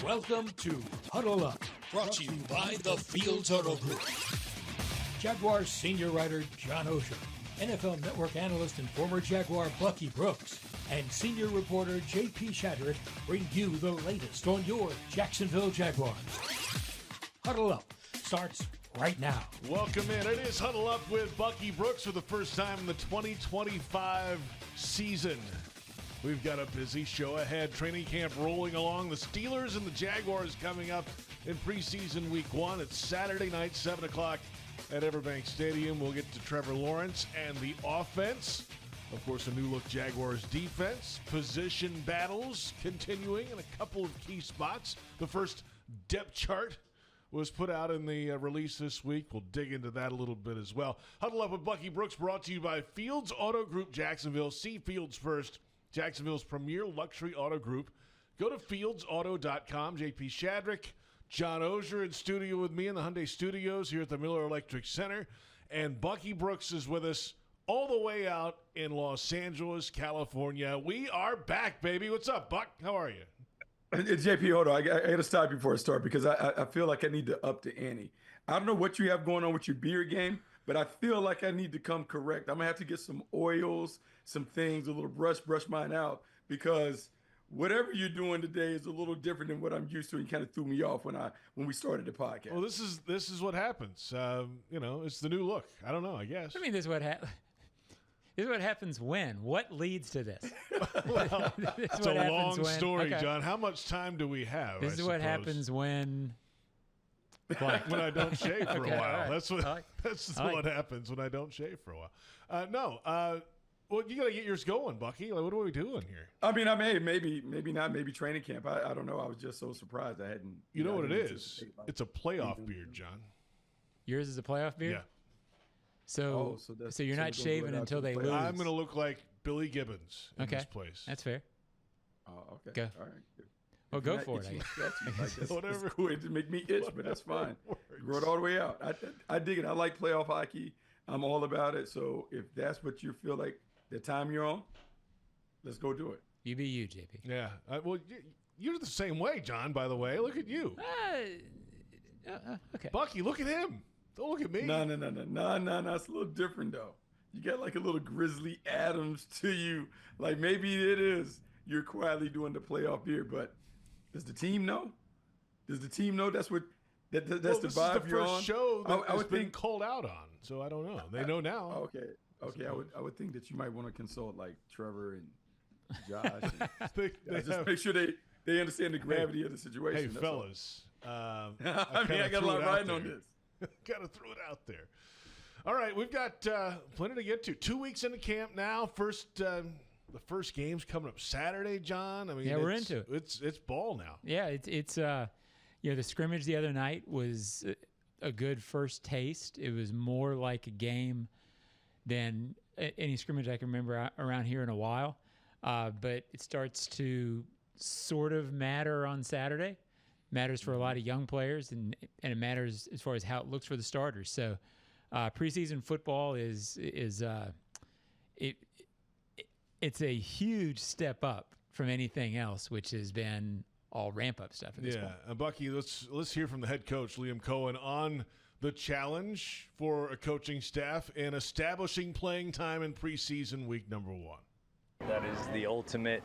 Welcome to Huddle Up, brought to you by the Fields Auto Group. Jaguars senior writer John Oehser, NFL Network analyst and former Jaguar Bucky Brooks, and senior reporter J.P. Shadrick bring you the latest on your Jacksonville Jaguars. Huddle Up starts right now. Welcome in. It is Huddle Up with Bucky Brooks for the first time in the 2025 season. We've got a busy show ahead. Training camp rolling along. The Steelers and the Jaguars coming up in preseason week 1. It's Saturday night, 7 o'clock at Everbank Stadium. We'll get to Trevor Lawrence and the offense. Of course, a new-look Jaguars defense. Position battles continuing in a couple of key spots. The first depth chart was put out in the release this week. We'll dig into that a little bit as well. Huddle Up with Bucky Brooks, brought to you by Fields Auto Group Jacksonville. See Fields first, Jacksonville's premier luxury auto group. Go to fieldsauto.com. J.P. Shadrick, John Oehser in studio with me in the Hyundai Studios here at the Miller Electric Center. And Bucky Brooks is with us all the way out in Los Angeles, California. We are back, baby. What's up, Buck? How are you? It's JP, hold on. I got to stop before I start because I feel like I need to up the ante. I don't know what you have going on with your beard game, but I feel like I need to come correct. I'm going to have to get some oils, some things, a little brush mine out, because whatever you're doing today is a little different than what I'm used to, and kind of threw me off when we started the podcast. Well, this is what happens. It's the new look. I don't know, I guess. I mean, this is what happens when? What leads to this? Well, it's a long story, okay. John. How much time do we have? This is what happens when... when I don't shave for a while. Right. That's what happens when I don't shave for a while. Well, you got to get yours going, Bucky. Like, what are we doing here? I mean, maybe not, maybe training camp. I don't know. I was just so surprised I hadn't. You know what it is? It's a playoff beard, John. Yours is a playoff beard? Yeah. So you're not shaving until they lose. I'm going to look like Billy Gibbons in this place. That's fair. Oh, okay. Go. All right. Well, go for it. Whatever. It's cool. It make me itch, but that's fine. Grow it all the way out. I dig it. I like playoff hockey. I'm all about it. So if that's what you feel like the time you're on, let's go do it. You be you, JP. Yeah. Well, you're the same way, John, by the way. Look at you. Okay. Bucky, look at him. Don't look at me. No. It's a little different, though. You got like a little Grizzly Adams to you. Like maybe it is you're quietly doing the playoff beard, but does the team know? Does the team know that's what that's the vibe you're on? This is the first show that has been called out on, so I don't know. They know now. Okay. I would think that you might want to consult like Trevor and Josh. And just make sure they understand the gravity of the situation. Hey, fellas. I got a lot riding on this. Got to throw it out there. All right, we've got plenty to get to. 2 weeks into camp now. The first game's coming up Saturday, John. I mean, we're into it. It's ball now. Yeah, it's the scrimmage the other night was a good first taste. It was more like a game than any scrimmage I can remember around here in a while. But it starts to sort of matter on Saturday. Matters for a lot of young players, and it matters as far as how it looks for the starters. So preseason football is it's a huge step up from anything else, which has been all ramp-up stuff at this point. Yeah, Bucky, let's hear from the head coach, Liam Coen, on the challenge for a coaching staff in establishing playing time in preseason week number 1. That is the ultimate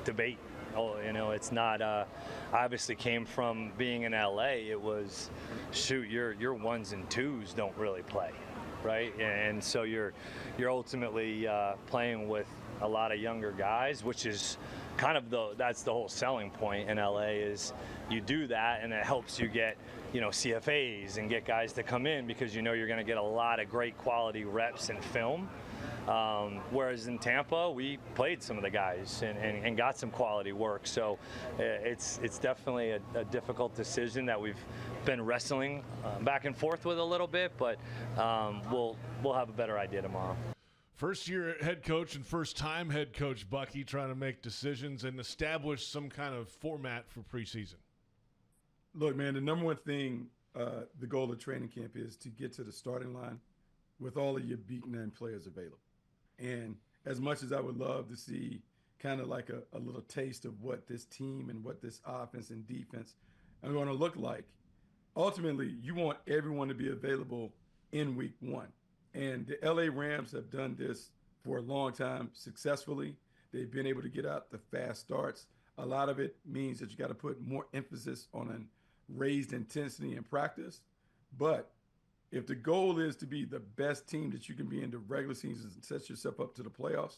debate. It's not. I obviously came from being in LA. It was, your ones and twos don't really play, right? And so you're ultimately playing with a lot of younger guys, which is kind of that's the whole selling point in LA is you do that and it helps you get CFAs and get guys to come in because you're going to get a lot of great quality reps and film. Whereas in Tampa, we played some of the guys and got some quality work. So it's definitely a difficult decision that we've been wrestling back and forth with a little bit, but we'll have a better idea tomorrow. First-year head coach and first-time head coach Bucky trying to make decisions and establish some kind of format for preseason. Look, man, the number one thing, the goal of training camp is to get to the starting line with all of your beaten-in players available. And as much as I would love to see kind of like a little taste of what this team and what this offense and defense are going to look like. Ultimately, you want everyone to be available in week one. And the LA Rams have done this for a long time successfully. They've been able to get out the fast starts. A lot of it means that you got to put more emphasis on a raised intensity in practice. But if the goal is to be the best team that you can be in the regular season and set yourself up to the playoffs,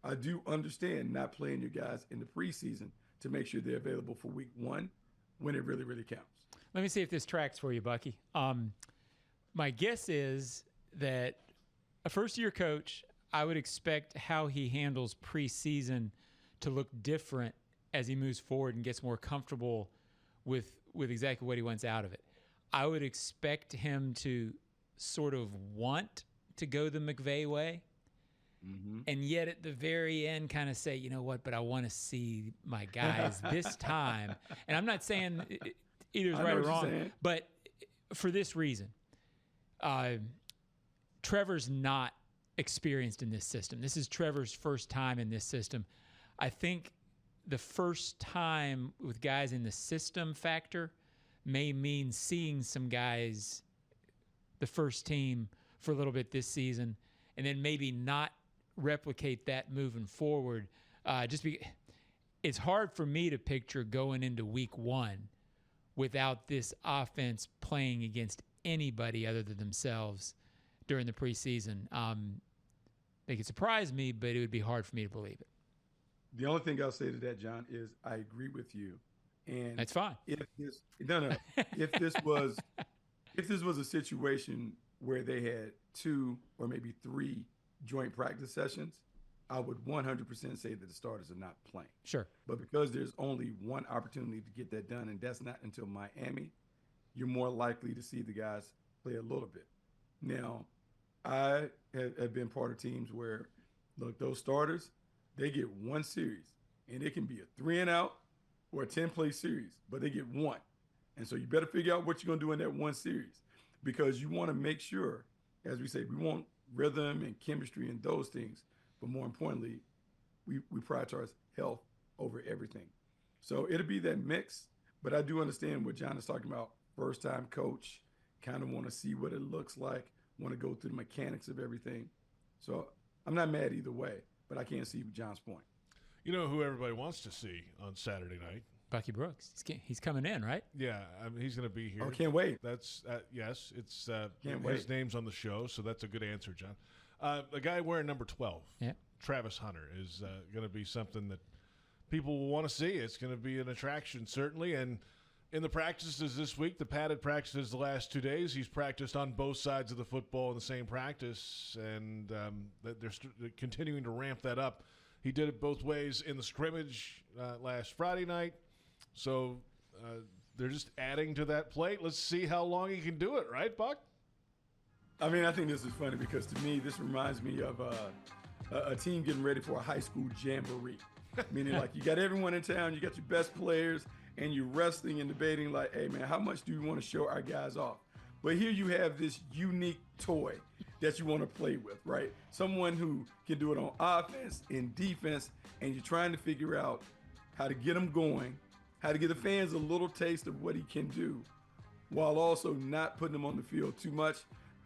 I do understand not playing your guys in the preseason to make sure they're available for week one when it really, really counts. Let me see if this tracks for you, Bucky. My guess is that a first-year coach, I would expect how he handles preseason to look different as he moves forward and gets more comfortable with exactly what he wants out of it. I would expect him to sort of want to go the McVay way, and yet at the very end kind of say, you know what, but I want to see my guys this time. And I'm not saying either's right or wrong, but for this reason, Trevor's not experienced in this system. This is Trevor's first time in this system. I think the first time with guys in the system factor may mean seeing some guys, the first team, for a little bit this season, and then maybe not replicate that moving forward. It's hard for me to picture going into week one without this offense playing against anybody other than themselves during the preseason. They could surprise me, but it would be hard for me to believe it. The only thing I'll say to that, John, is I agree with you. And that's fine. If this was a situation where they had 2 or maybe 3 joint practice sessions, I would 100% say that the starters are not playing. Sure. But because there's only one opportunity to get that done, and that's not until Miami, you're more likely to see the guys play a little bit. Now, I have been part of teams where, look, those starters, they get one series, and it can be a 3-and-out or a 10-play series, but they get one. And so you better figure out what you're going to do in that one series, because you want to make sure, as we say, we want rhythm and chemistry and those things, but more importantly, we prioritize health over everything. So it'll be that mix, but I do understand what John is talking about. First-time coach, kind of want to see what it looks like, want to go through the mechanics of everything. So I'm not mad either way, but I can't see John's point. You know who everybody wants to see on Saturday night? Bucky Brooks. He's coming in, right? Yeah, he's going to be here. Oh, can't wait. That's yes. It's can't his wait. name's on the show, so that's a good answer, John. A guy wearing number 12, Travis Hunter, is going to be something that people will want to see. It's going to be an attraction, certainly. And in the practices this week, the padded practices the last 2 days, he's practiced on both sides of the football in the same practice, and they're continuing to ramp that up. He did it both ways in the scrimmage last Friday night. So they're just adding to that plate. Let's see how long he can do it, right, Buck? I mean, I think this is funny because to me, this reminds me of a team getting ready for a high school jamboree. Meaning, like, you got everyone in town, you got your best players, and you're wrestling and debating, like, hey, man, how much do we want to show our guys off? But here you have this unique toy that you want to play with, right? Someone who can do it on offense and defense, and you're trying to figure out how to get them going, how to give the fans a little taste of what he can do, while also not putting him on the field too much.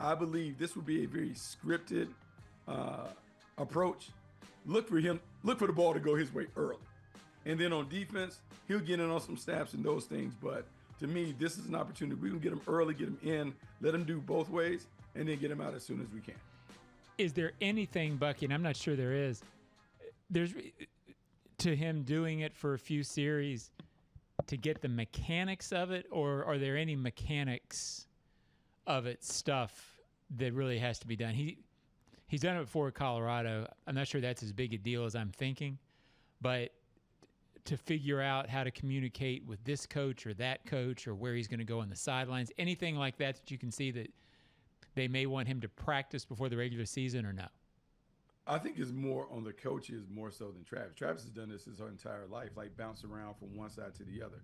I believe this would be a very scripted approach. Look for the ball to go his way early. And then on defense, he'll get in on some snaps and those things. But to me, this is an opportunity. We can get him early, get him in, let him do both ways, and then get him out as soon as we can. Is there anything, Bucky, and I'm not sure there's to him doing it for a few series to get the mechanics of it, or are there any mechanics of it stuff that really has to be done? He's done it before at Colorado. I'm not sure that's as big a deal as I'm thinking, but to figure out how to communicate with this coach or that coach or where he's going to go on the sidelines, anything like that you can see that they may want him to practice before the regular season or no? I think it's more on the coaches more so than Travis. Travis has done this his entire life, like bounce around from one side to the other.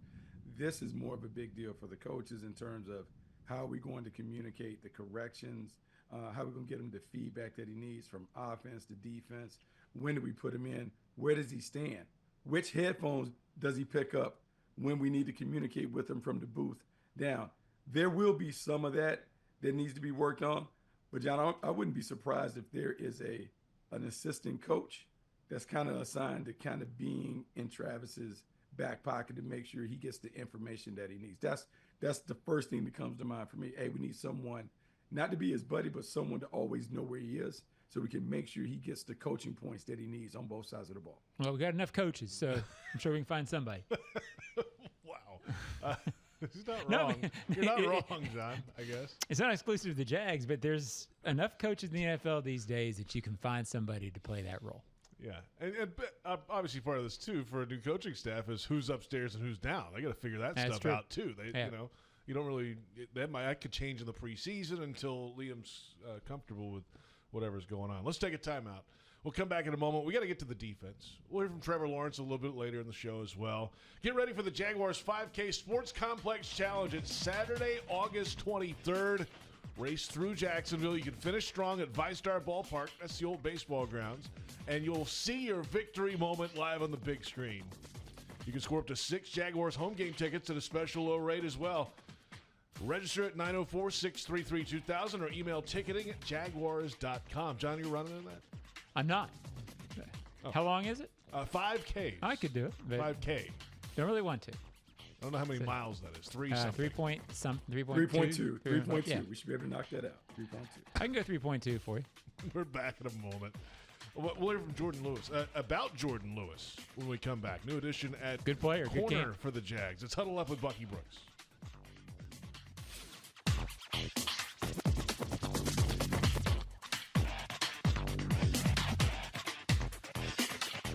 This is more of a big deal for the coaches in terms of how are we going to communicate the corrections, how are we going to get him the feedback that he needs from offense to defense, When do we put him in? Where does he stand? Which headphones does he pick up when we need to communicate with him from the booth down? There will be some of that needs to be worked on. But, John, I wouldn't be surprised if there is an assistant coach that's kind of assigned to kind of being in Travis's back pocket to make sure he gets the information that he needs. That's the first thing that comes to mind for me. Hey, we need someone, not to be his buddy, but someone to always know where he is so we can make sure he gets the coaching points that he needs on both sides of the ball. Well, we got enough coaches, so I'm sure we can find somebody. Wow. He's not wrong. You're not wrong, John, I guess. It's not exclusive to the Jags, but there's enough coaches in the NFL these days that you can find somebody to play that role. Yeah. And obviously part of this, too, for a new coaching staff is who's upstairs and who's down. They got to figure that stuff out, too. You don't really – that could change in the preseason until Liam's comfortable with whatever's going on. Let's take a timeout. We'll come back in a moment. We got to get to the defense. We'll hear from Trevor Lawrence a little bit later in the show as well. Get ready for the Jaguars 5K Sports Complex Challenge. It's Saturday, August 23rd. Race through Jacksonville. You can finish strong at ViStar Ballpark. That's the old baseball grounds. And you'll see your victory moment live on the big screen. You can score up to 6 Jaguars home game tickets at a special low rate as well. Register at 904-633-2000 or email ticketing at jaguars.com. John, you running in that? I'm not. Oh. How long is it? 5Ks. I could do it. But 5K. Don't really want to. I don't know how many miles that is. 3.2. 3.2. 3.2. Yeah. We should be able to knock that out. 3.2. I can go 3.2 for you. We're back in a moment. We'll hear from Jordan Lewis. About Jordan Lewis when we come back. New edition at good player, corner good game for the Jags. It's Huddle Up with Bucky Brooks.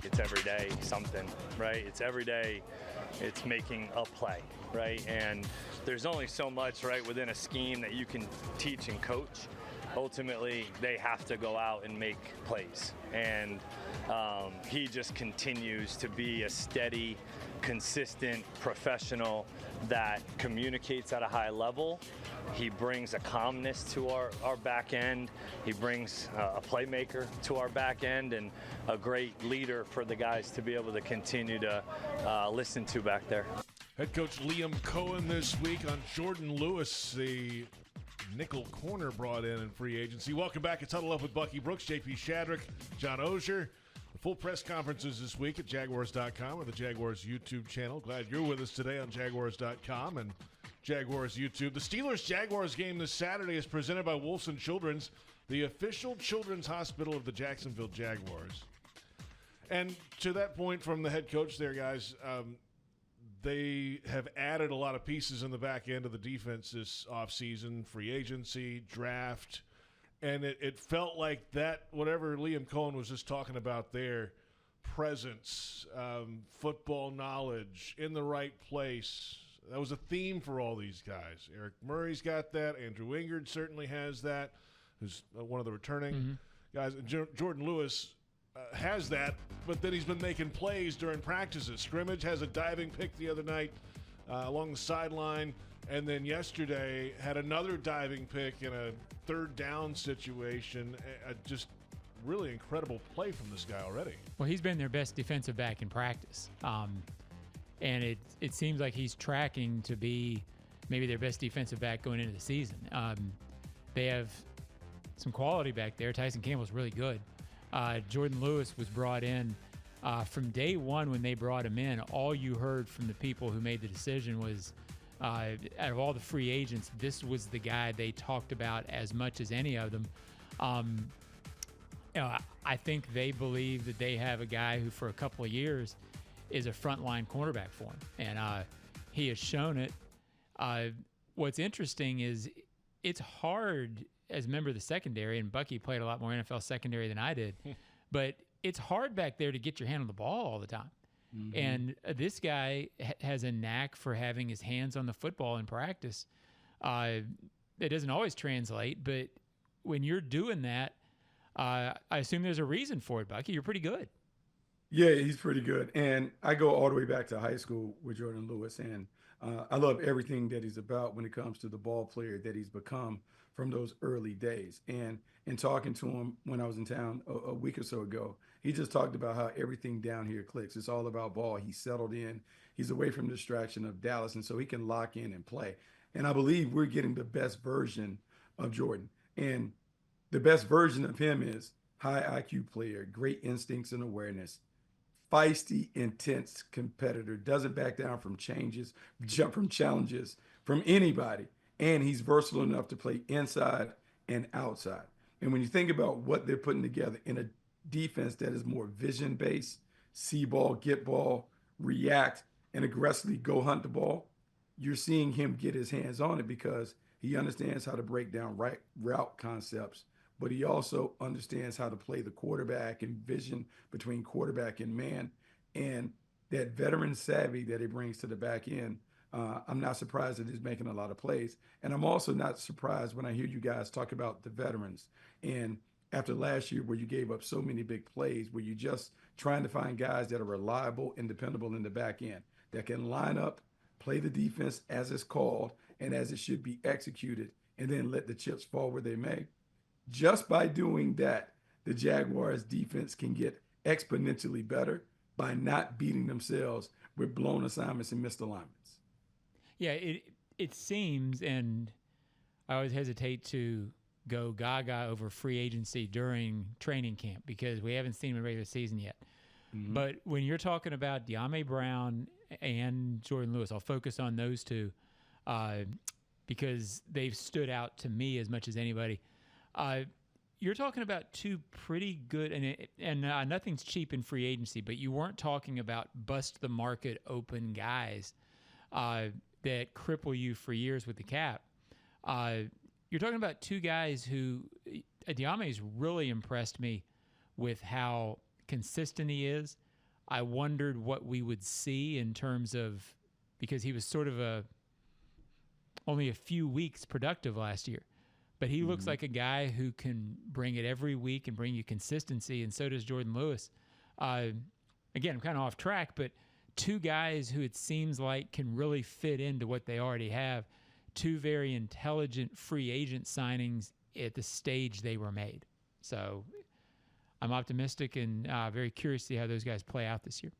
It's every day something, right? It's every day it's making a play, right? And there's only so much, right, within a scheme that you can teach and coach. Ultimately, they have to go out and make plays. And he just continues to be a steady, consistent professional that communicates at a high level. He brings a calmness to our back end. He brings a playmaker to our back end and a great leader for the guys to be able to continue to listen to back there. Head coach Liam Coen this week on Jordan Lewis, the nickel corner brought in free agency. Welcome back. It's Huddle Up with Bucky Brooks, JP Shadrick, John Oehser. The full press conferences this week at Jaguars.com or the Jaguars YouTube channel. Glad you're with us today on Jaguars.com and Jaguars YouTube. The Steelers-Jaguars game this Saturday is presented by Wolfson Children's, the official children's hospital of the Jacksonville Jaguars. And to that point from the head coach there, guys, they have added a lot of pieces in the back end of the defense this offseason, free agency, draft, and it felt like that, whatever Liam Coen was just talking about there, presence, football knowledge, in the right place, that was a theme for all these guys. Eric Murray's got that. Andrew Wingard certainly has that, who's one of the returning guys. Jordan Lewis has that, but then he's been making plays during practices. Scrimmage has a diving pick the other night along the sideline, and then yesterday had another diving pick in a third down situation. Just really incredible play from this guy already. Well, he's been their best defensive back in practice. And it seems like he's tracking to be maybe their best defensive back going into the season. They have some quality back there. Tyson Campbell's really good. Jordan Lewis was brought in from day one when they brought him in. All you heard from the people who made the decision was, out of all the free agents, this was the guy they talked about as much as any of them. I think they believe that they have a guy who, for a couple of years, is a frontline cornerback for him, and he has shown it. What's interesting is it's hard as a member of the secondary, and Bucky played a lot more NFL secondary than I did, but it's hard back there to get your hand on the ball all the time. Mm-hmm. And this guy has a knack for having his hands on the football in practice. It doesn't always translate, but when you're doing that, I assume there's a reason for it, Bucky. You're pretty good. Yeah, he's pretty good. And I go all the way back to high school with Jordan Lewis. And I love everything that he's about when it comes to the ball player that he's become from those early days. And in talking to him when I was in town a week or so ago, He just talked about how everything down here clicks. It's all about ball. He's settled in. He's away from the distraction of Dallas, and so he can lock in and play. And I believe we're getting the best version of Jordan. And the best version of him is high IQ player, great instincts and awareness, feisty, intense competitor, doesn't back down from jump from challenges from anybody. And he's versatile enough to play inside and outside. And when you think about what they're putting together in a defense that is more vision-based, see ball, get ball, react, and aggressively go hunt the ball, you're seeing him get his hands on it because he understands how to break down route concepts, but he also understands how to play the quarterback and vision between quarterback and man. And that veteran savvy that he brings to the back end, I'm not surprised that he's making a lot of plays. And I'm also not surprised when I hear you guys talk about the veterans. And after last year where you gave up so many big plays, where you're just trying to find guys that are reliable and dependable in the back end, that can line up, play the defense as it's called and as it should be executed, and then let the chips fall where they may. Just by doing that, the Jaguars defense can get exponentially better by not beating themselves with blown assignments and missed alignments. Yeah, it seems, and I always hesitate to go gaga over free agency during training camp because we haven't seen him in regular season yet. Mm-hmm. But when you're talking about De'Ami Brown and Jordan Lewis, I'll focus on those two because they've stood out to me as much as anybody. You're talking about two pretty good, and nothing's cheap in free agency, but you weren't talking about bust the market open guys that cripple you for years with the cap. You're talking about two guys who De'Ami's really impressed me with how consistent he is. I wondered what we would see in terms of, because he was sort of only a few weeks productive last year, but he looks like a guy who can bring it every week and bring you consistency, and so does Jordan Lewis. Again, I'm kind of off track, but two guys who it seems like can really fit into what they already have. Two very intelligent free agent signings at the stage they were made. So I'm optimistic and very curious to see how those guys play out this year.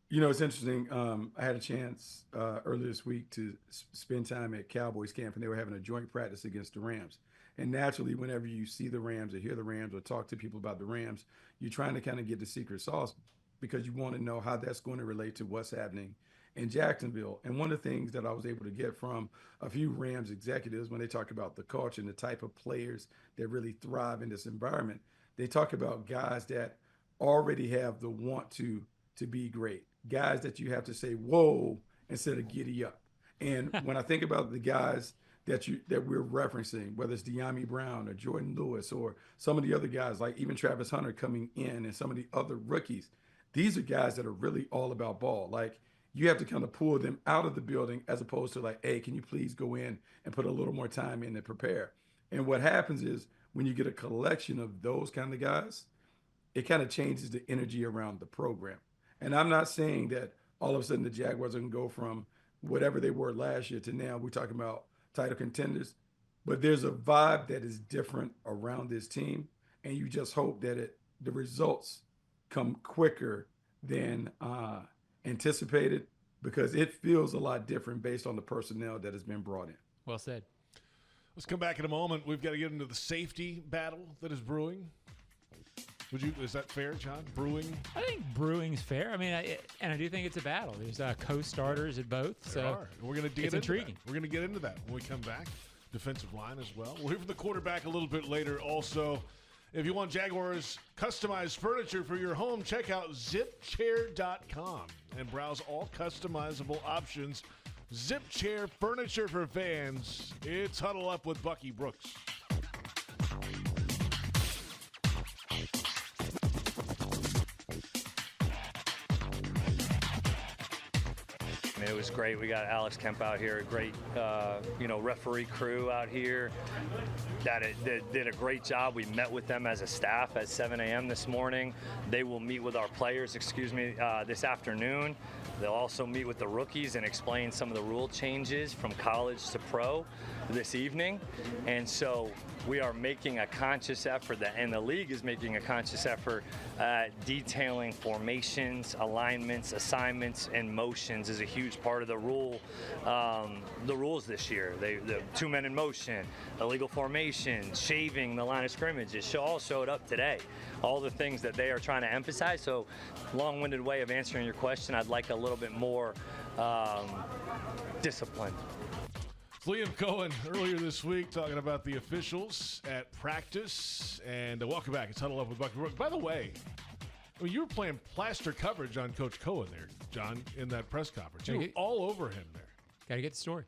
You know, it's interesting. I had a chance earlier this week to spend time at Cowboys camp, and they were having a joint practice against the Rams. And naturally, whenever you see the Rams or hear the Rams or talk to people about the Rams, you're trying to kind of get the secret sauce because you want to know how that's going to relate to what's happening in Jacksonville. And one of the things that I was able to get from a few Rams executives when they talk about the culture and the type of players that really thrive in this environment, they talk about guys that already have the want to be great, guys that you have to say, whoa, instead of giddy up. And when I think about the guys that we're referencing, whether it's De'Ami Brown or Jordan Lewis or some of the other guys, like even Travis Hunter coming in and some of the other rookies, these are guys that are really all about ball. Like, you have to kind of pull them out of the building as opposed to like, hey, can you please go in and put a little more time in and prepare? And what happens is when you get a collection of those kind of guys, it kind of changes the energy around the program. And I'm not saying that all of a sudden the Jaguars are going to go from whatever they were last year to now we're talking about title contenders, but there's a vibe that is different around this team. And you just hope that the results come quicker than anticipated, because it feels a lot different based on the personnel that has been brought in. Well said. Let's come back in a moment. We've got to get into the safety battle that is brewing. Is that fair, John? Brewing? I think brewing's fair. I mean, I do think it's a battle. There's co-starters at both. We're going to get intriguing. That. We're going to get into that when we come back. Defensive line as well. We'll hear from the quarterback a little bit later. Also, if you want Jaguars customized furniture for your home, check out zipchair.com and browse all customizable options. Zip Chair furniture for fans. It's Huddle Up with Bucky Brooks. It was great. We got Alex Kemp out here, a great, referee crew out here that did a great job. We met with them as a staff at 7 a.m. this morning. They will meet with our players, this afternoon. They'll also meet with the rookies and explain some of the rule changes from college to pro this evening. And so we are making a conscious effort, and the league is making a conscious effort at detailing formations, alignments, assignments, and motions is a huge part of the rules this year. The 2 men in motion, illegal formation, shaving the line of scrimmage. It all showed up today. All the things that they are trying to emphasize. So, long-winded way of answering your question, I'd like a little bit more discipline. Liam Coen earlier this week talking about the officials at practice. And welcome back. It's Huddle Up with Bucky Brooks. By the way, you were playing plaster coverage on Coach Coen there, John, in that press conference. You were all over him there. Got to get the story.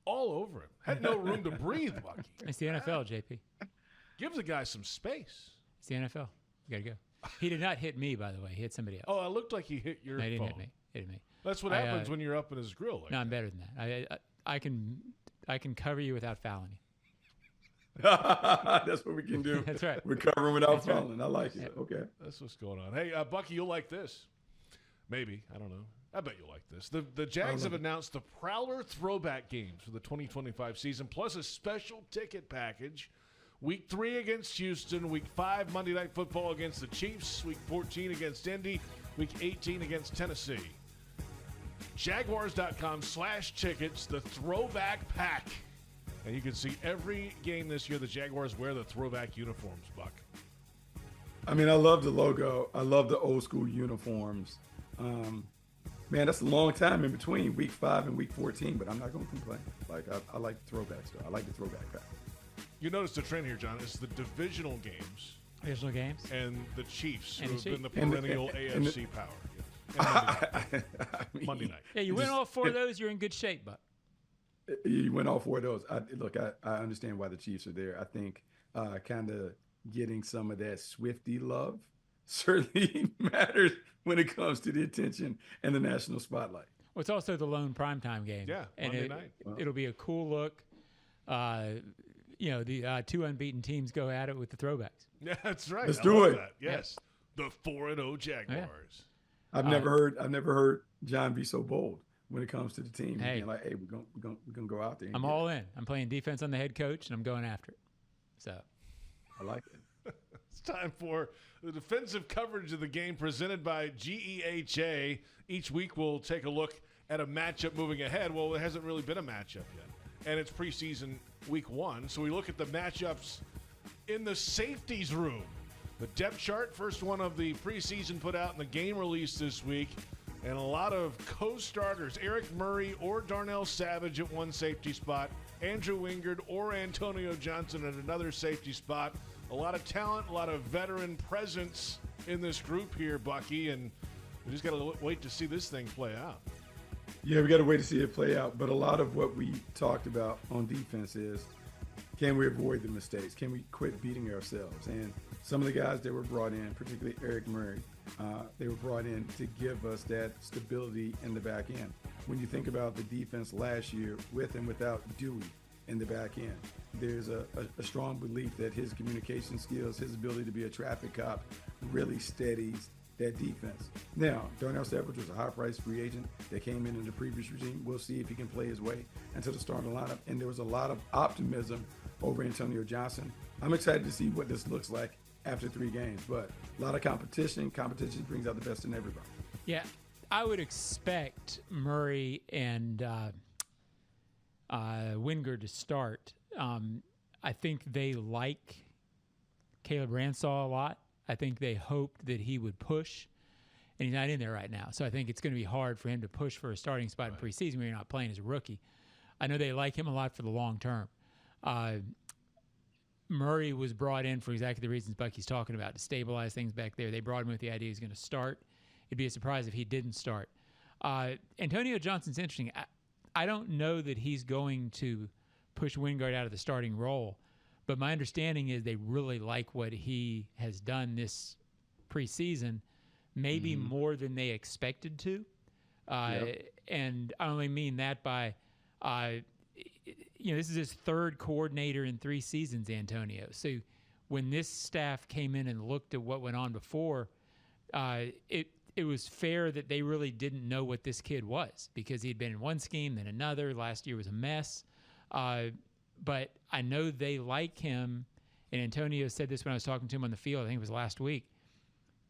All over him. Had no room to breathe, Bucky. It's the NFL, JP. Give the guy some space. It's the NFL. You got to go. He did not hit me, by the way. He hit somebody else. Oh, it looked like he hit your phone. No, he didn't hit me. He hit me. That's what happens when you're up in his grill. No, I'm better than that. I can cover you without fouling you. That's what we can do. That's right. We're covering without fouling. I like it. Yeah. Okay. That's what's going on. Hey, Bucky, you'll like this. Maybe. I don't know. I bet you'll like this. The Jags have announced the Prowler throwback games for the 2025 season, plus a special ticket package. Week 3 against Houston, Week 5 Monday Night Football against the Chiefs, Week 14 against Indy, Week 18 against Tennessee. Jaguars.com/tickets, the throwback pack. And you can see every game this year the Jaguars wear the throwback uniforms, Buck. I mean, I love the logo. I love the old school uniforms. Man, that's a long time in between Week 5 and Week 14, but I'm not going to complain. Like, I like the throwbacks, though. I like the throwback pack. You notice the trend here, John. It's the divisional games. Divisional games? And the Chiefs, who have NFC. been the perennial AFC power. And Monday night. Yeah, you win all 4 of those, you're in good shape, Buck. You win all 4 of those. I understand why the Chiefs are there. I think kind of getting some of that Swiftie love certainly matters when it comes to the attention and the national spotlight. Well, it's also the lone primetime game. Yeah, and Monday night. It'll be a cool look. The 2 unbeaten teams go at it with the throwbacks. Yeah, that's right. Let's do it. That. Yes, the 4-0 Jaguars. Yeah. I've never heard John be so bold when it comes to the team. Hey. Being like, hey, we're gonna go out there. I'm all in. I'm playing defense on the head coach, and I'm going after it. So, I like it. It's time for the defensive coverage of the game presented by GEHA. Each week we'll take a look at a matchup moving ahead. Well, it hasn't really been a matchup yet, and it's preseason week 1. So we look at the matchups in the safeties room. The depth chart, first one of the preseason put out in the game release this week. And a lot of co-starters, Eric Murray or Darnell Savage at one safety spot, Andrew Wingard or Antonio Johnson at another safety spot. A lot of talent, a lot of veteran presence in this group here, Bucky, and we just got to wait to see this thing play out. Yeah, we got to wait to see it play out. But a lot of what we talked about on defense is, can we avoid the mistakes? Can we quit beating ourselves? And some of the guys that were brought in, particularly Eric Murray, they were brought in to give us that stability in the back end. When you think about the defense last year, with and without Dewey in the back end, there's a strong belief that his communication skills, his ability to be a traffic cop, really steadies that defense. Now, Darnell Savage was a high-priced free agent that came in the previous regime. We'll see if he can play his way into the starting lineup. And there was a lot of optimism over Antonio Johnson. I'm excited to see what this looks like after 3 games, but a lot of competition. Competition brings out the best in everybody. Yeah, I would expect Murray and Wingard to start. I think they like Caleb Ransaw a lot. I think they hoped that he would push, and he's not in there right now. So I think it's going to be hard for him to push for a starting spot in preseason when you're not playing as a rookie. I know they like him a lot for the long term. Murray was brought in for exactly the reasons Bucky's talking about, to stabilize things back there. They brought him with the idea he's going to start. It'd be a surprise if he didn't start. Antonio Johnson's interesting. I don't know that he's going to push Wingard out of the starting role, but my understanding is they really like what he has done this preseason, maybe more than they expected to. And I only mean that by this is his 3rd coordinator in 3 seasons, Antonio. So when this staff came in and looked at what went on before, it it was fair that they really didn't know what this kid was because he'd been in one scheme, then another. Last year was a mess. But I know they like him, and Antonio said this when I was talking to him on the field. I think it was last week.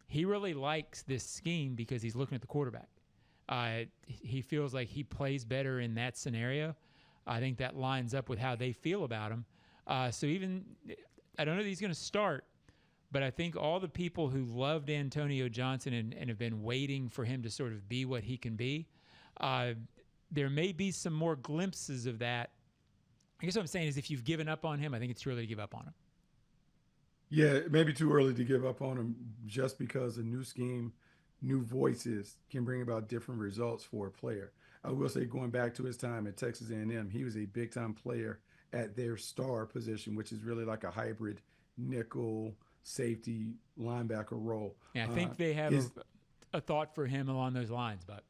He really likes this scheme because he's looking at the quarterback. He feels like he plays better in that scenario. I think that lines up with how they feel about him. So even I don't know that he's going to start, but I think all the people who loved Antonio Johnson and have been waiting for him to sort of be what he can be, there may be some more glimpses of that. I guess what I'm saying is if you've given up on him, I think it's too early to give up on him. Yeah, it may be too early to give up on him just because a new scheme, new voices can bring about different results for a player. I will say, going back to his time at Texas A&M, he was a big-time player at their star position, which is really like a hybrid nickel, safety, linebacker role. Yeah, I think they have a thought for him along those lines. But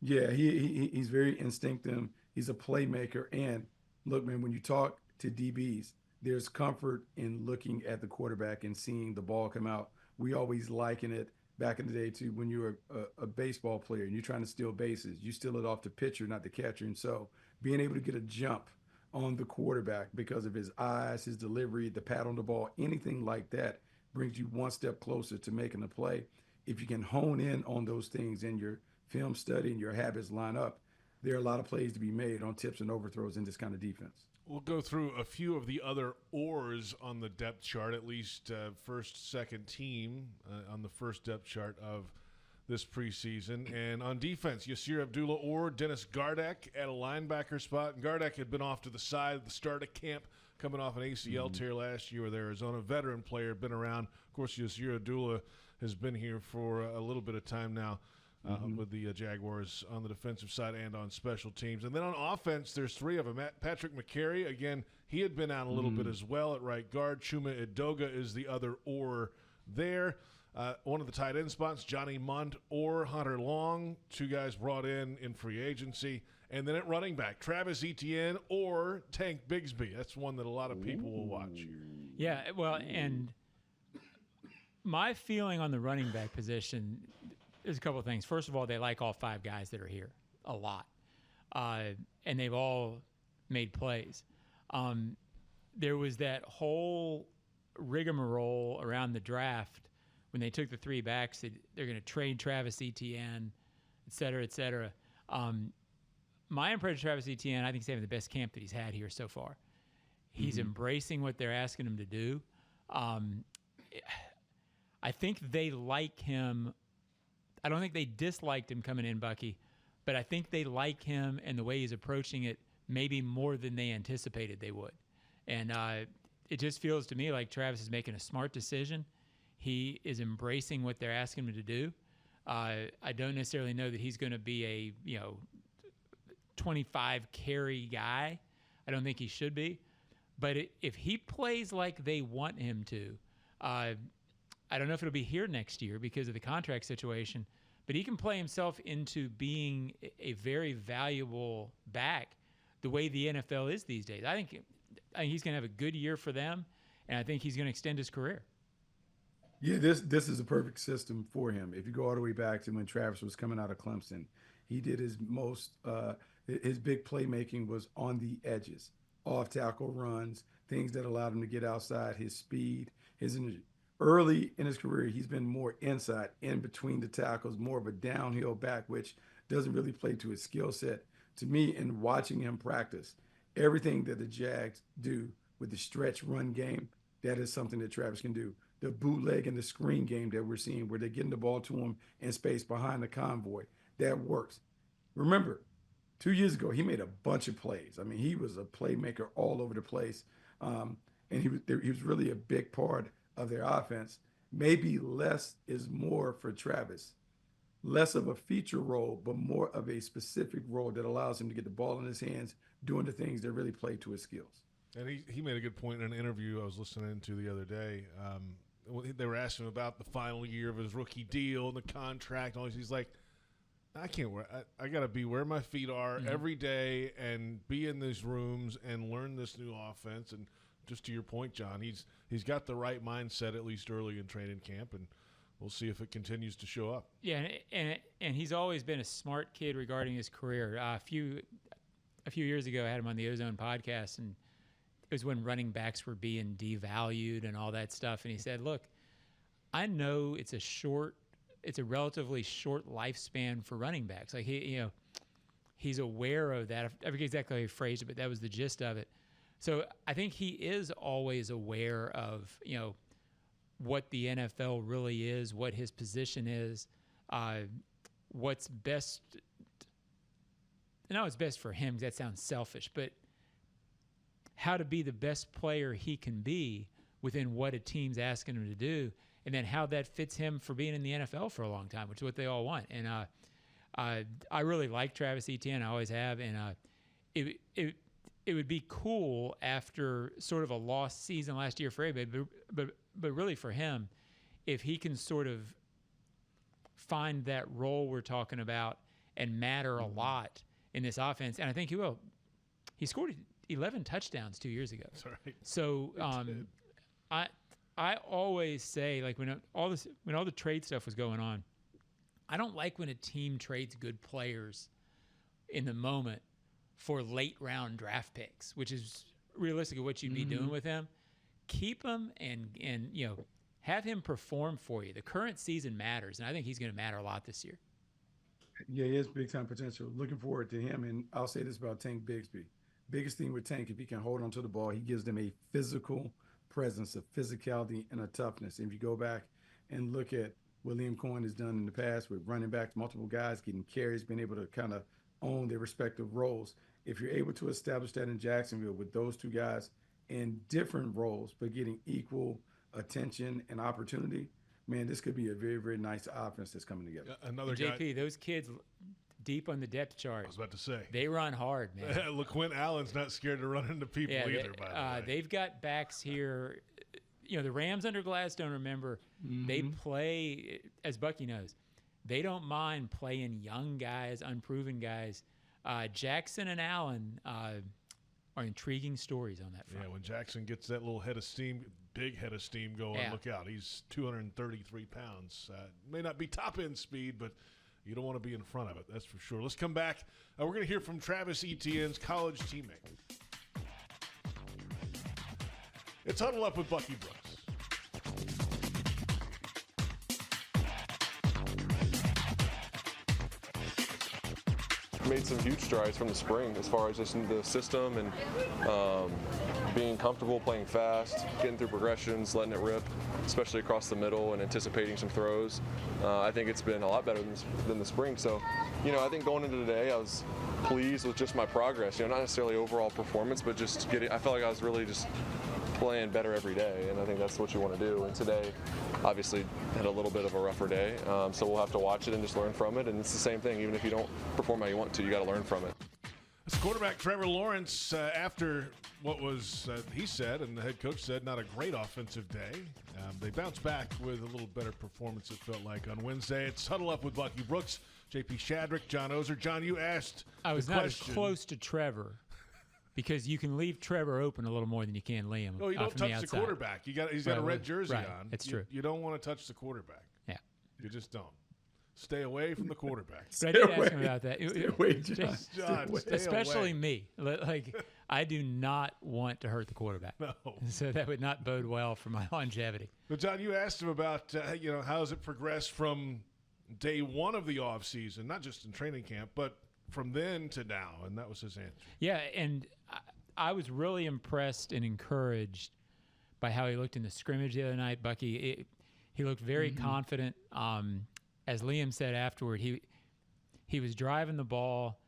yeah, he's very instinctive. He's a playmaker. And look, man, when you talk to DBs, there's comfort in looking at the quarterback and seeing the ball come out. We always liken it back in the day to when you were a baseball player and you're trying to steal bases. You steal it off the pitcher, not the catcher. And so being able to get a jump on the quarterback because of his eyes, his delivery, the pat on the ball, anything like that brings you one step closer to making a play. If you can hone in on those things and your film study and your habits line up, there are a lot of plays to be made on tips and overthrows in this kind of defense. We'll go through a few of the other oars on the depth chart, at least first, second team on the first depth chart of this preseason. And on defense, Yasir Abdullah-Orr, Dennis Gardeck at a linebacker spot. And Gardeck had been off to the side at the start of camp, coming off an ACL tear last year with Arizona. Veteran player, been around. Of course, Yasir Abdullah has been here for a little bit of time now. With the Jaguars on the defensive side and on special teams. And then on offense, there's three of them. Patrick McCary, again, he had been out a little bit as well at right guard. Chuma Edoga is the other or there. One of the tight end spots, Johnny Munt or Hunter Long, two guys brought in free agency. And then at running back, Travis Etienne or Tank Bigsby. That's one that a lot of people will watch. Yeah, well, and my feeling on the running back position – there's a couple of things. First of all, they like all five guys that are here a lot, and they've all made plays. There was that whole rigmarole around the draft when they took the three backs that they're going to trade Travis Etienne, et cetera, et cetera. My impression of Travis Etienne, I think he's having the best camp that he's had here so far. He's embracing what they're asking him to do. I think they like him. I don't think they disliked him coming in, Bucky, but I think they like him and the way he's approaching it maybe more than they anticipated they would. And it just feels to me like Travis is making a smart decision. He is embracing what they're asking him to do. I don't necessarily know that he's going to be a 25 carry guy. I don't think he should be. But if he plays like they want him to, I don't know if it'll be here next year because of the contract situation, but he can play himself into being a very valuable back the way the NFL is these days. I think he's going to have a good year for them, and I think he's going to extend his career. Yeah, this is a perfect system for him. If you go all the way back to when Travis was coming out of Clemson, he did his big playmaking was on the edges, off tackle runs, things that allowed him to get outside, his speed, his energy. Early in his career, he's been more inside, in between the tackles, more of a downhill back, which doesn't really play to his skill set. To me, in watching him practice, everything that the Jags do with the stretch run game, that is something that Travis can do. The bootleg and the screen game that we're seeing where they're getting the ball to him in space behind the convoy, that works. Remember, 2 years ago, he made a bunch of plays. I mean, he was a playmaker all over the place. And he was really a big part of their offense. Maybe less is more for Travis. Less of a feature role, but more of a specific role that allows him to get the ball in his hands, doing the things that really play to his skills. And he made a good point in an interview I was listening to the other day. They were asking him about the final year of his rookie deal and the contract. And all this. He's like, I can't wear. I got to be where my feet are every day and be in these rooms and learn this new offense. And just to your point, John, he's got the right mindset, at least early in training camp, and we'll see if it continues to show up. Yeah, and he's always been a smart kid regarding his career. A few years ago, I had him on the Ozone podcast, and it was when running backs were being devalued and all that stuff. And he said, "Look, I know it's a relatively short lifespan for running backs. Like he's aware of that. I forget exactly how he phrased it, but that was the gist of it. So I think he is always aware of, what the NFL really is, what his position is, what's best. No, it's best for him, 'cause that sounds selfish, but how to be the best player he can be within what a team's asking him to do, and then how that fits him for being in the NFL for a long time, which is what they all want. And I really like Travis Etienne. I always have, and it would be cool after sort of a lost season last year for everybody, but really for him, if he can sort of find that role we're talking about and matter a lot in this offense, and I think he will. He scored 11 touchdowns 2 years ago. That's right. So I always say, like, when all the trade stuff was going on, I don't like when a team trades good players in the moment for late round draft picks, which is realistically what you'd be doing with him. Keep him and have him perform for you. The current season matters, and I think he's going to matter a lot this year. Yeah, he has big time potential. Looking forward to him. And I'll say this about Tank Bigsby. Biggest thing with Tank, if he can hold onto the ball, he gives them a physical presence, a physicality, and a toughness. And if you go back and look at what Liam Coen has done in the past with running backs, multiple guys getting carries, being able to kind of own their respective roles. If you're able to establish that in Jacksonville with those two guys in different roles, but getting equal attention and opportunity, man, this could be a very, very nice offense that's coming together. Another JP, those kids deep on the depth chart. I was about to say. They run hard, man. LaQuint Allen's not scared to run into people either, by the way. They've got backs here. The Rams under Gladstone, remember, they play, as Bucky knows, they don't mind playing young guys, unproven guys. Jackson and Allen are intriguing stories on that front. Yeah, when Jackson gets that little head of steam, big head of steam going, look out. He's 233 pounds. May not be top-end speed, but you don't want to be in front of it, that's for sure. Let's come back. We're going to hear from Travis Etienne's college teammate. It's Huddle Up with Bucky Brooks. Made some huge strides from the spring as far as just in the system and being comfortable playing fast, getting through progressions, letting it rip, especially across the middle and anticipating some throws. I think it's been a lot better than the spring. So, I think going into today, I was pleased with just my progress. Not necessarily overall performance, but just I felt like I was really just playing better every day, and I think that's what you want to do. And today, obviously, had a little bit of a rougher day, so we'll have to watch it and just learn from it. And it's the same thing. Even if you don't perform how you want to, you got to learn from it. That's quarterback Trevor Lawrence after what was, he said, and the head coach said, not a great offensive day. They bounced back with a little better performance, it felt like, on Wednesday. It's Huddle Up with Bucky Brooks, JP Shadrick, John Oehser. John, you asked I was not as close to Trevor because you can leave Trevor open a little more than you can Liam. No, you don't touch the quarterback. He's got a red jersey on. That's true. You don't want to touch the quarterback. Yeah. You just don't. Stay away from the quarterback. But I did ask him about that. Stay away, John. Stay Especially away. me. Like, I do not want to hurt the quarterback. No. So that would not bode well for my longevity. But, John, you asked him about, how has it progressed from day one of the offseason, not just in training camp, but from then to now, and that was his answer. Yeah, and I was really impressed and encouraged by how he looked in the scrimmage the other night, Bucky. He looked very confident. As Liam said afterward, he was driving the ball.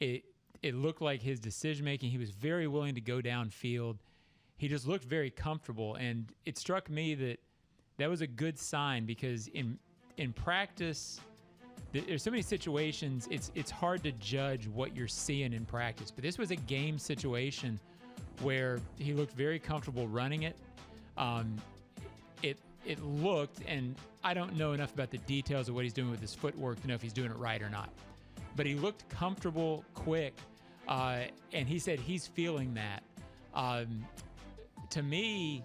It looked like his decision-making. He was very willing to go downfield. He just looked very comfortable, and it struck me that was a good sign because in practice, there's so many situations, it's hard to judge what you're seeing in practice. But this was a game situation where he looked very comfortable running it. It looked, and I don't know enough about the details of what he's doing with his footwork to know if he's doing it right or not. But he looked comfortable, quick, and he said he's feeling that. To me,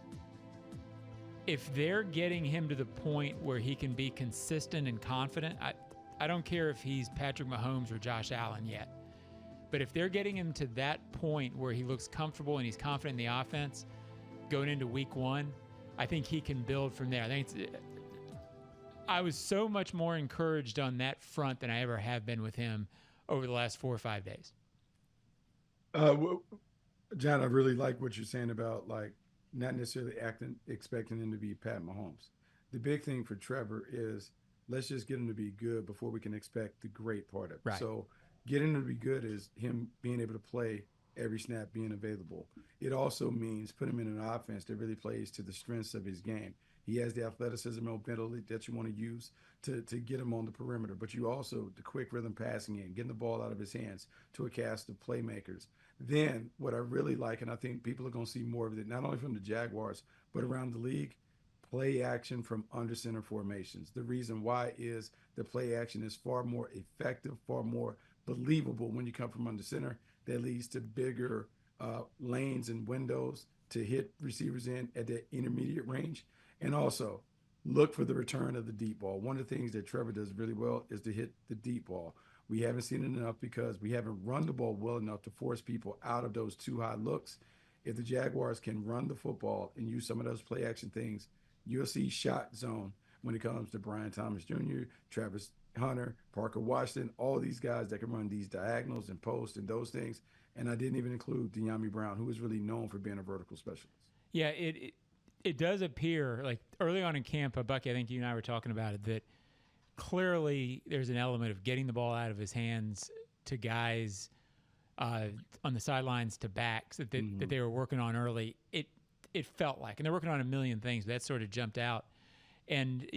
if they're getting him to the point where he can be consistent and confident, I don't care if he's Patrick Mahomes or Josh Allen yet, but if they're getting him to that point where he looks comfortable and he's confident in the offense going into week 1, I think he can build from there. I was so much more encouraged on that front than I ever have been with him over the last 4 or 5 days. John, I really like what you're saying about not necessarily expecting him to be Pat Mahomes. The big thing for Trevor is let's just get him to be good before we can expect the great part of it. Right. So getting him to be good is him being able to play every snap, being available. It also means put him in an offense that really plays to the strengths of his game. He has the athleticism and mobility that you want to use to get him on the perimeter, but you also the quick rhythm passing in, getting the ball out of his hands to a cast of playmakers. Then what I really like, and I think people are going to see more of it, not only from the Jaguars, but around the league, play action from under center formations. The reason why is the play action is far more effective, far more believable when you come from under center. That leads to bigger lanes and windows to hit receivers in at that intermediate range. And also, look for the return of the deep ball. One of the things that Trevor does really well is to hit the deep ball. We haven't seen it enough because we haven't run the ball well enough to force people out of those too high looks. If the Jaguars can run the football and use some of those play action things, you'll see shot zone when it comes to Brian Thomas Jr., Travis Hunter, Parker Washington, all these guys that can run these diagonals and posts and those things. And I didn't even include De'Ami Brown, who is really known for being a vertical specialist. Yeah, it does appear, like early on in camp, Bucky, I think you and I were talking about it, that clearly there's an element of getting the ball out of his hands to guys on the sidelines to backs that they were working on early. It felt like, and they're working on a million things, but that sort of jumped out. And,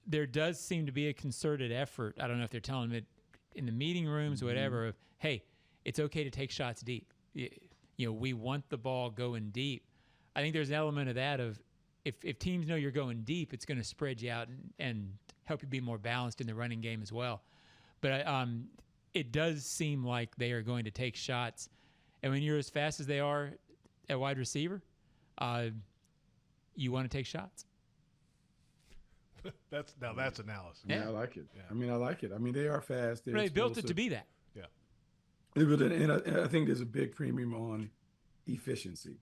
there does seem to be a concerted effort. I don't know if they're telling them it in the meeting rooms or whatever, of, hey, it's okay to take shots deep. We want the ball going deep. I think there's an element of that of if teams know you're going deep, it's going to spread you out and help you be more balanced in the running game as well. But it does seem like they are going to take shots. And when you're as fast as they are at wide receiver, you want to take shots. That's analysis. Yeah, I like it. Yeah. I like it. They are fast. They built it to be that. Yeah. And I think there's a big premium on efficiency,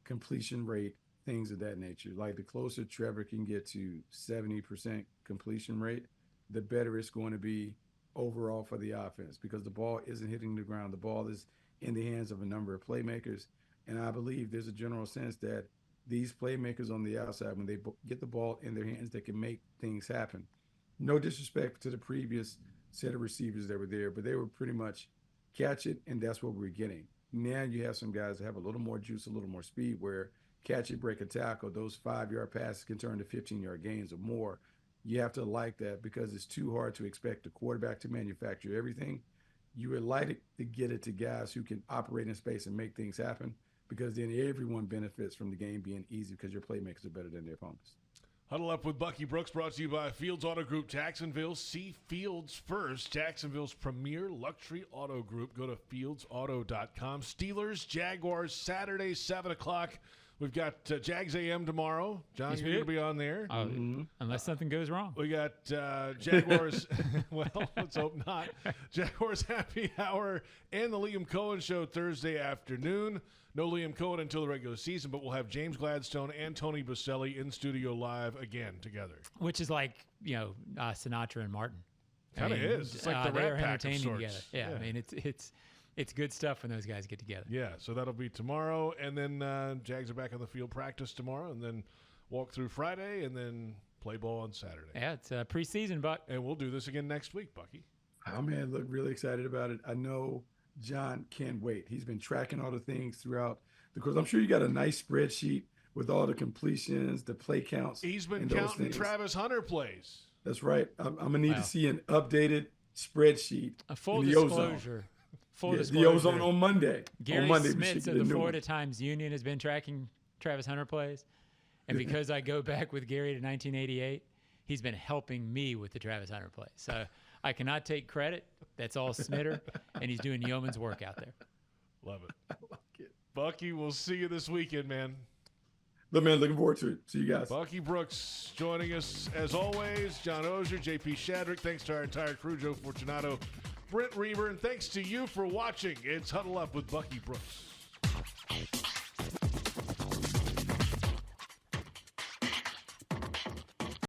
completion rate, things of that nature. Like the closer Trevor can get to 70% completion rate, the better it's going to be overall for the offense because the ball isn't hitting the ground. The ball is in the hands of a number of playmakers. And I believe there's a general sense that these playmakers on the outside, when they get the ball in their hands, they can make things happen. No disrespect to the previous set of receivers that were there, but they were pretty much catch it, and that's what we're getting. Now you have some guys that have a little more juice, a little more speed, where catch it, break a tackle, those 5-yard passes can turn to 15-yard gains or more. You have to like that because it's too hard to expect a quarterback to manufacture everything. You would like to get it to guys who can operate in space and make things happen, because then everyone benefits from the game being easy because your playmakers are better than their opponents. Huddle Up with Bucky Brooks, brought to you by Fields Auto Group Jacksonville. See Fields first, Jacksonville's premier luxury auto group. Go to fieldsauto.com. Steelers, Jaguars, Saturday, 7 o'clock. We've got Jags AM tomorrow. John, you're going to be on there. Unless something goes wrong. We got Jaguars. Well, let's hope not. Jaguars Happy Hour and the Liam Coen Show Thursday afternoon. No Liam Coen until the regular season, but we'll have James Gladstone and Tony Baselli in studio live again together. Which is like, Sinatra and Martin. Kind of is. It's like the Rat Pack of sorts. Together. Yeah, it's good stuff when those guys get together. Yeah, so that'll be tomorrow, and then Jags are back on the field practice tomorrow, and then walk through Friday, and then play ball on Saturday. Yeah, it's preseason, Buck. And we'll do this again next week, Bucky. Oh, man, look really excited about it. I know John can't wait. He's been tracking all the things throughout the course. I'm sure you got a nice spreadsheet with all the completions, the play counts. He's been counting Travis Hunter plays. That's right. I'm going to need to see an updated spreadsheet. A full disclosure. The Ozone on Monday. Gary Smits of the Florida Times Union has been tracking Travis Hunter plays. And because I go back with Gary to 1988, he's been helping me with the Travis Hunter plays. So I cannot take credit. That's all Smitter, and he's doing yeoman's work out there. Love it. I like it. Bucky, we'll see you this weekend, man. Look, man, looking forward to it. See you guys. Bucky Brooks joining us as always. John Oehser, JP Shadrick. Thanks to our entire crew, Joe Fortunato, Brent Reber, and thanks to you for watching. It's Huddle Up with Bucky Brooks.